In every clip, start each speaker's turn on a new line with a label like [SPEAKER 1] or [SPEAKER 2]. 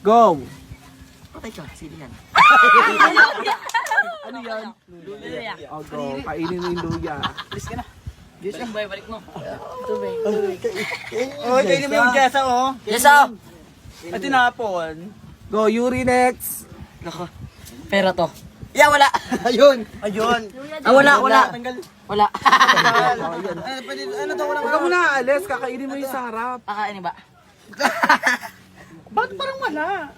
[SPEAKER 1] Go!
[SPEAKER 2] Patay ka, sino yan?
[SPEAKER 1] Ano yan?
[SPEAKER 3] Luya.
[SPEAKER 1] Oh, go. Kainin mo yung luya.
[SPEAKER 2] Alis ka na. Yes,
[SPEAKER 3] Balik boy, balik mo.
[SPEAKER 2] oh, kainin mo yung jasa, oh. Jasa! At tinapon.
[SPEAKER 1] Go, Yuri next.
[SPEAKER 2] Nako. Pera to. Yeah, wala. Ayun. Ayun. Wala. Tanggal. Wala. Ano to? Wala.
[SPEAKER 1] Huwag ka muna aalis. Kakainin mo yung sa harap.
[SPEAKER 2] Kakainin ba? Bakit parang wala?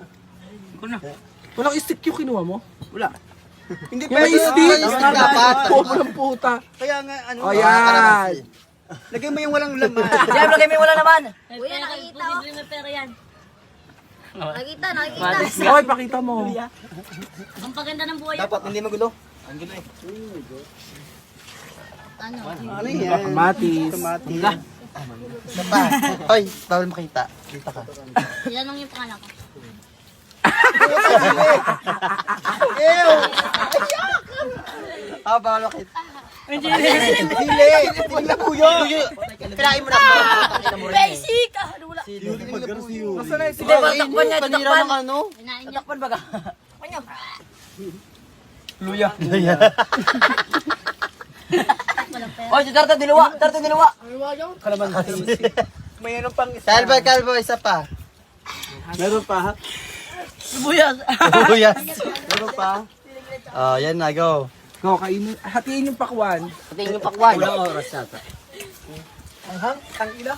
[SPEAKER 1] Walang stick yung kinuha mo?
[SPEAKER 2] Wala. Hindi
[SPEAKER 1] Yung may stick?
[SPEAKER 2] dapat.
[SPEAKER 1] Pulang puta.
[SPEAKER 2] Kaya nga, ano?
[SPEAKER 1] O yan.
[SPEAKER 2] Lagay mo yung walang laman. Diyan, lagay mo yung wala laman.
[SPEAKER 3] Kuya, nakikita oh. May pera yan.
[SPEAKER 4] Nakita.
[SPEAKER 1] Oy, pakita mo.
[SPEAKER 3] Ang paganda ng buhay.
[SPEAKER 2] Dapat hindi magulo. Ang gulo eh.
[SPEAKER 4] Ano?
[SPEAKER 2] Ano yan?
[SPEAKER 1] Kamatis.
[SPEAKER 2] Kamatis. Sapa. Hoy, bawal makita. Kita ka.
[SPEAKER 3] Ilanong yung pangalan ko.
[SPEAKER 2] Ew! Ah, bawal makita. Hindi. Huwag na puyo. Kinain mo na.
[SPEAKER 3] Basic! Ano wala?
[SPEAKER 1] Nasaan na yung
[SPEAKER 2] Hindi, tatakpan niya. Tatakpan. Ano?
[SPEAKER 3] Inain niya.
[SPEAKER 2] Tatakpan baga. Luya.
[SPEAKER 3] Walang pera.
[SPEAKER 2] Oh, si Tarta diluwa. Kalamansi. May ano pang isa. Kalbo, isa pa. Meron pa. Buyas. Meron pa. Oh, yan na, go.
[SPEAKER 1] Go, kainin. Hatiin yung pakwan.
[SPEAKER 2] Patingin yung pakwan. Walang oras yata. Ang ila.